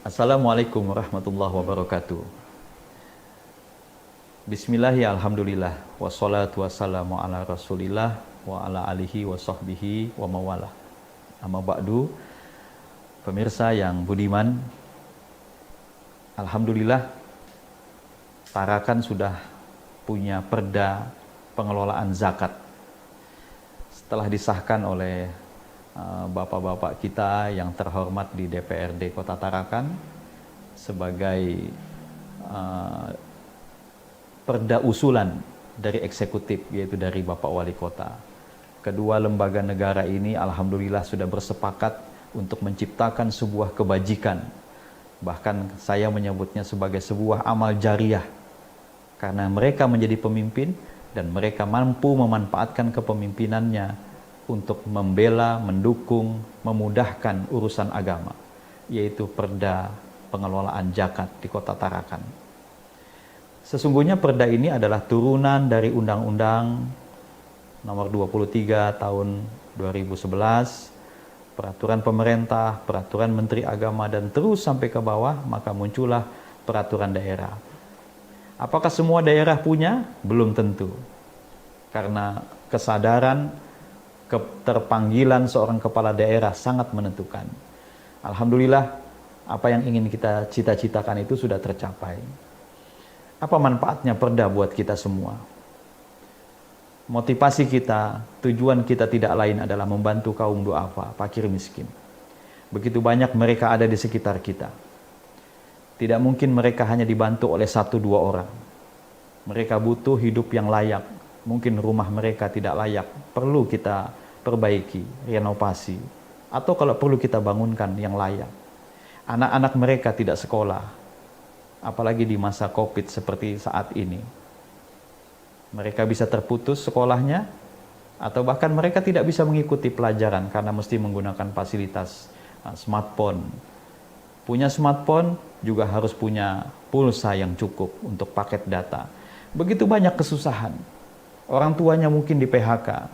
Assalamualaikum warahmatullahi wabarakatuh. Bismillahirrahmanirrahim. Alhamdulillah. Wassalatu wassalamu ala rasulillah wa ala alihi wa sahbihi wa mawalah. Amma ba'du. Pemirsa yang budiman, alhamdulillah Tarakan sudah punya perda pengelolaan zakat. Setelah disahkan oleh bapak-bapak kita yang terhormat di DPRD Kota Tarakan sebagai perda usulan dari eksekutif, yaitu dari Bapak Wali Kota. Kedua lembaga negara ini alhamdulillah sudah bersepakat untuk menciptakan sebuah kebajikan. Bahkan saya menyebutnya sebagai sebuah amal jariah, karena mereka menjadi pemimpin dan mereka mampu memanfaatkan kepemimpinannya untuk membela, mendukung, memudahkan urusan agama, yaitu perda pengelolaan zakat di Kota Tarakan. Sesungguhnya perda ini adalah turunan dari Undang-Undang Nomor 23 Tahun 2011, Peraturan Pemerintah, Peraturan Menteri Agama, dan terus sampai ke bawah, maka muncullah peraturan daerah. Apakah semua daerah punya? Belum tentu. Karena kesadaran keterpanggilan seorang kepala daerah sangat menentukan. Alhamdulillah, apa yang ingin kita cita-citakan itu sudah tercapai. Apa manfaatnya perda buat kita semua? Motivasi kita, tujuan kita tidak lain adalah membantu kaum du'afa, fakir miskin. Begitu banyak mereka ada di sekitar kita. Tidak mungkin mereka hanya dibantu oleh 1-2 orang. Mereka butuh hidup yang layak. Mungkin rumah mereka tidak layak, perlu kita perbaiki, renovasi. Atau kalau perlu kita bangunkan yang layak. Anak-anak mereka tidak sekolah. Apalagi di masa COVID seperti saat ini. Mereka bisa terputus sekolahnya, atau bahkan mereka tidak bisa mengikuti pelajaran karena mesti menggunakan fasilitas smartphone. Punya smartphone juga harus punya pulsa yang cukup untuk paket data. Begitu banyak kesusahan. Orang tuanya mungkin di PHK.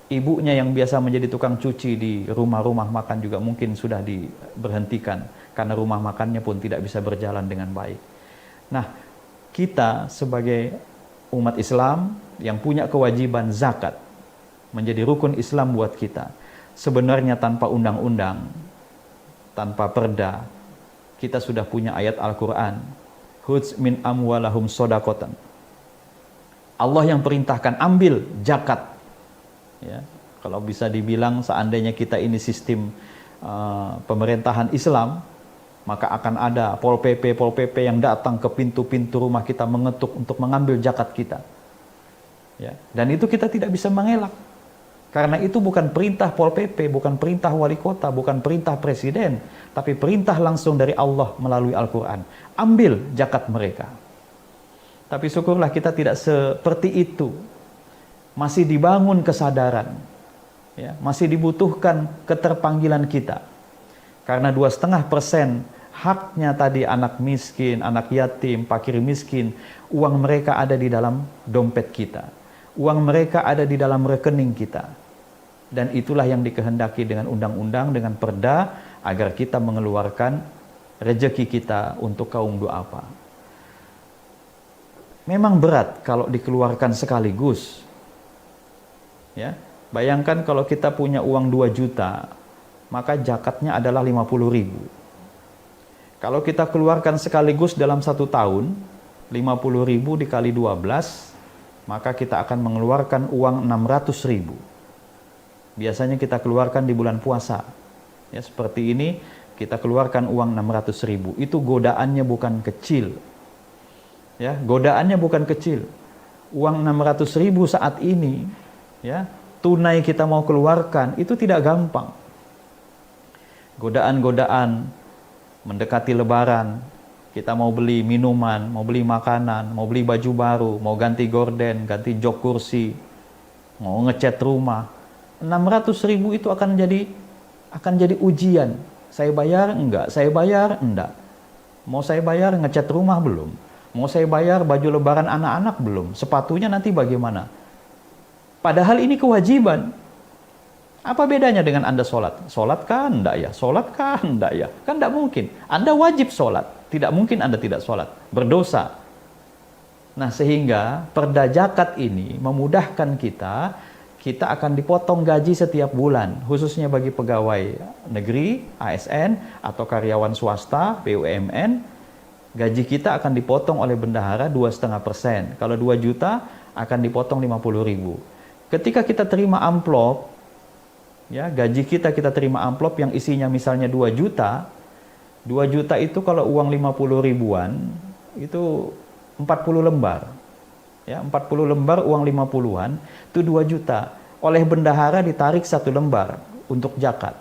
Ibunya yang biasa menjadi tukang cuci di rumah-rumah makan juga mungkin sudah diberhentikan karena rumah makannya pun tidak bisa berjalan dengan baik. Nah, kita sebagai umat Islam yang punya kewajiban zakat menjadi rukun Islam buat kita. Sebenarnya tanpa undang-undang, tanpa perda, kita sudah punya ayat Al-Quran. Khudz min amwalahum sodakotan. Allah yang perintahkan ambil zakat. Ya, kalau bisa dibilang seandainya kita ini sistem pemerintahan Islam, maka akan ada Pol PP yang datang ke pintu-pintu rumah kita mengetuk untuk mengambil zakat kita. Ya, dan itu kita tidak bisa mengelak. Karena itu bukan perintah Pol PP, bukan perintah wali kota, bukan perintah presiden, tapi perintah langsung dari Allah melalui Al-Quran. Ambil zakat mereka. Tapi syukurlah kita tidak seperti itu. Masih dibangun kesadaran. Ya, masih dibutuhkan keterpanggilan kita. Karena 2,5% haknya tadi anak miskin, anak yatim, fakir miskin, uang mereka ada di dalam dompet kita. Uang mereka ada di dalam rekening kita. Dan itulah yang dikehendaki dengan undang-undang, dengan perda, agar kita mengeluarkan rezeki kita untuk kaum du'afa. Memang berat kalau dikeluarkan sekaligus. Ya, bayangkan kalau kita punya uang 2 juta, maka zakatnya adalah 50.000. Kalau kita keluarkan sekaligus dalam 1 tahun, 50.000 dikali 12, maka kita akan mengeluarkan uang 600.000. Biasanya kita keluarkan di bulan puasa. Ya, seperti ini, kita keluarkan uang 600.000. Itu godaannya bukan kecil. Ya, godaannya bukan kecil. Uang 600.000 saat ini, ya, tunai kita mau keluarkan, itu tidak gampang. Godaan-godaan mendekati lebaran, kita mau beli minuman, mau beli makanan, mau beli baju baru, mau ganti gorden, ganti jok kursi, mau ngecat rumah. 600.000 itu akan jadi ujian. Saya bayar enggak? Saya bayar enggak? Mau saya bayar ngecat rumah belum? Mau saya bayar baju lebaran anak-anak belum? Sepatunya nanti bagaimana? Padahal ini kewajiban. Apa bedanya dengan Anda sholat? Sholat kan enggak ya? Sholat kan enggak ya? Kan enggak mungkin. Anda wajib sholat. Tidak mungkin Anda tidak sholat. Berdosa. Nah, sehingga perda zakat ini memudahkan kita akan dipotong gaji setiap bulan. Khususnya bagi pegawai negeri, ASN, atau karyawan swasta, BUMN. Gaji kita akan dipotong oleh bendahara 2,5%. Kalau 2 juta, akan dipotong 50.000. Ketika kita terima amplop, ya, gaji kita terima amplop yang isinya misalnya 2 juta. 2 juta itu kalau uang 50 ribuan itu 40 lembar. Ya, 40 lembar uang 50-an itu 2 juta. Oleh bendahara ditarik 1 lembar untuk zakat.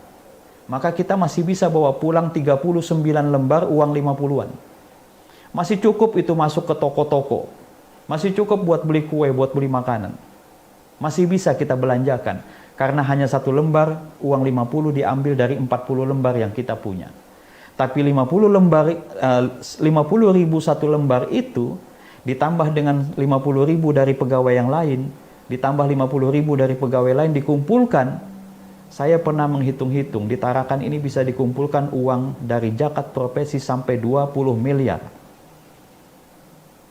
Maka kita masih bisa bawa pulang 39 lembar uang 50-an. Masih cukup itu masuk ke toko-toko. Masih cukup buat beli kue, buat beli makanan. Masih bisa kita belanjakan. Karena hanya 1 lembar, uang 50 diambil dari 40 lembar yang kita punya. Tapi 50 ribu 1 lembar itu, ditambah dengan 50 ribu dari pegawai yang lain, ditambah 50 ribu dari pegawai lain, dikumpulkan. Saya pernah menghitung-hitung, di Tarakan ini bisa dikumpulkan uang dari zakat profesi sampai 20 miliar.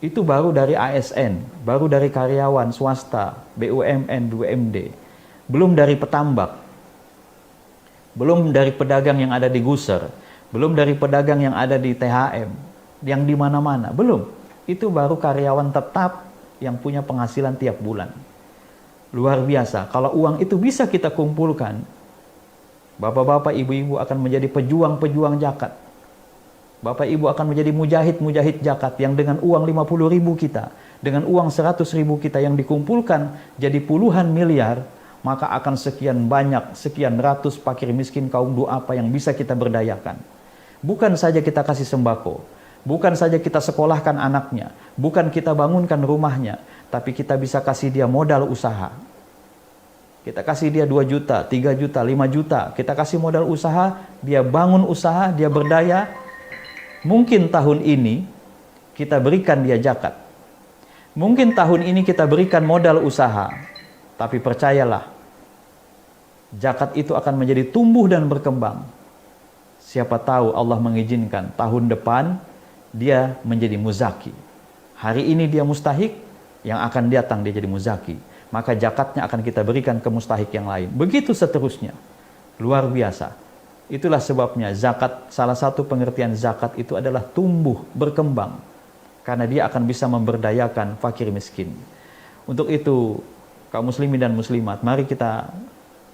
Itu baru dari ASN, baru dari karyawan swasta, BUMN, BUMD. Belum dari petambak, belum dari pedagang yang ada di Guser, belum dari pedagang yang ada di THM, yang di mana-mana, belum. Itu baru karyawan tetap yang punya penghasilan tiap bulan. Luar biasa, kalau uang itu bisa kita kumpulkan, bapak-bapak, ibu-ibu akan menjadi pejuang-pejuang zakat. Bapak ibu akan menjadi mujahid-mujahid zakat yang dengan uang 50 ribu kita, dengan uang 100 ribu kita yang dikumpulkan jadi puluhan miliar, maka akan sekian banyak, sekian ratus fakir miskin kaum du'afa yang bisa kita berdayakan. Bukan saja kita kasih sembako, bukan saja kita sekolahkan anaknya, bukan kita bangunkan rumahnya, tapi kita bisa kasih dia modal usaha. Kita kasih dia 2 juta, 3 juta, 5 juta, kita kasih modal usaha, dia bangun usaha, dia berdaya. Mungkin tahun ini kita berikan dia zakat. Mungkin tahun ini kita berikan modal usaha. Tapi percayalah, zakat itu akan menjadi tumbuh dan berkembang. Siapa tahu Allah mengizinkan tahun depan dia menjadi muzaki. Hari ini dia mustahik, yang akan datang dia jadi muzaki. Maka zakatnya akan kita berikan ke mustahik yang lain. Begitu seterusnya. Luar biasa. Itulah sebabnya zakat, salah satu pengertian zakat itu adalah tumbuh, berkembang. Karena dia akan bisa memberdayakan fakir miskin. Untuk itu, kaum muslimin dan muslimat, mari kita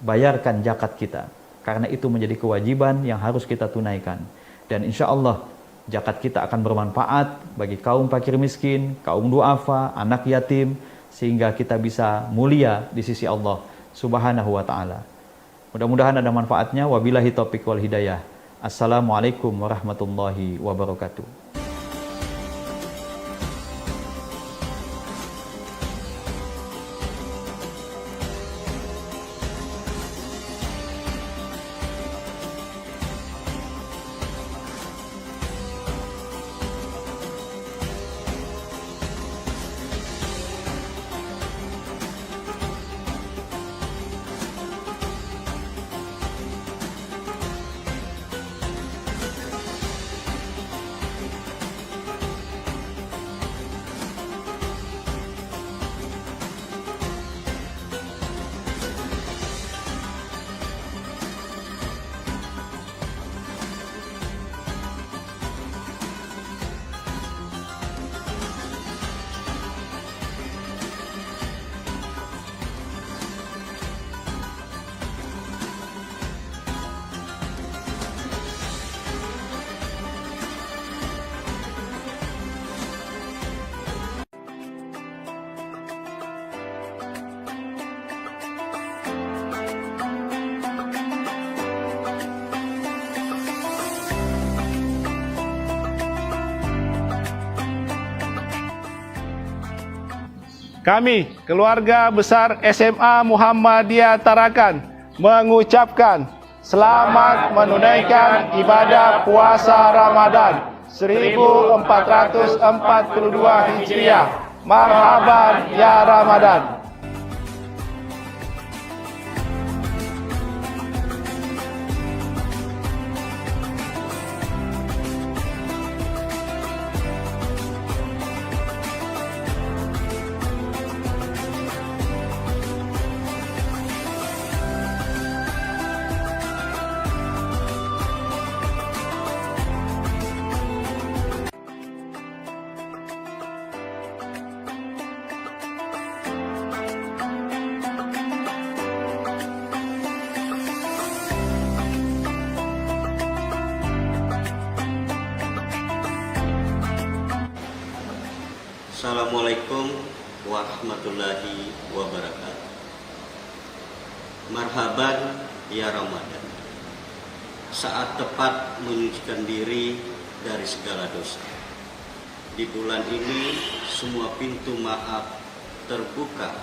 bayarkan zakat kita. Karena itu menjadi kewajiban yang harus kita tunaikan. Dan insya Allah, zakat kita akan bermanfaat bagi kaum fakir miskin, kaum du'afa, anak yatim, sehingga kita bisa mulia di sisi Allah Subhanahu wa ta'ala. Mudah-mudahan ada manfaatnya. Wabillahi taufiq wal hidayah. Assalamualaikum warahmatullahi wabarakatuh. Kami, keluarga besar SMA Muhammadiyah Tarakan, mengucapkan selamat menunaikan ibadah puasa Ramadan 1442 Hijriah. Marhaban ya Ramadan. Assalamualaikum warahmatullahi wabarakatuh. Marhaban ya Ramadan. Saat tepat menyucikan diri dari segala dosa. Di bulan ini semua pintu maaf terbuka.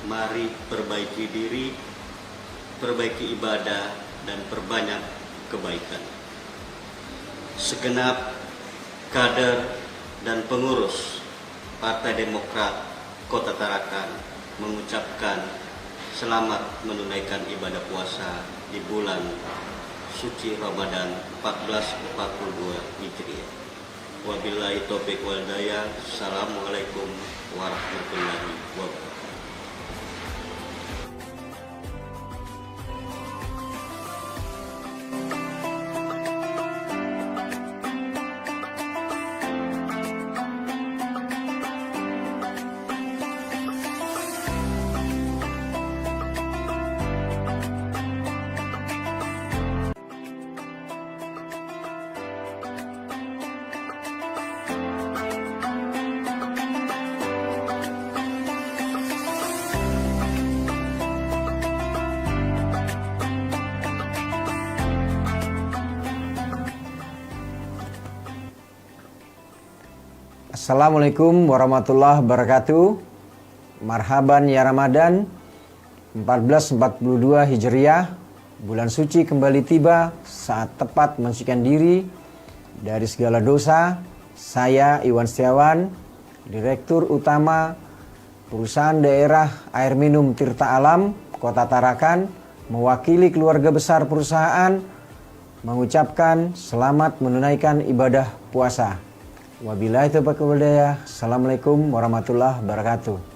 Mari perbaiki diri, perbaiki ibadah, dan perbanyak kebaikan. Segenap kader dan pengurus Partai Demokrat Kota Tarakan mengucapkan selamat menunaikan ibadah puasa di bulan suci Ramadan 1442 Hijriah. Wabillahi taufiq wal hidayah. Assalamualaikum warahmatullahi wabarakatuh. Assalamualaikum warahmatullahi wabarakatuh. Marhaban ya Ramadan 1442 Hijriah. Bulan suci kembali tiba, saat tepat mensucikan diri dari segala dosa. Saya Iwan Setiawan, Direktur Utama Perusahaan Daerah Air Minum Tirta Alam Kota Tarakan, mewakili keluarga besar perusahaan mengucapkan selamat menunaikan ibadah puasa. Wabillahi taufiq wal hidayah. Assalamualaikum warahmatullahi wabarakatuh.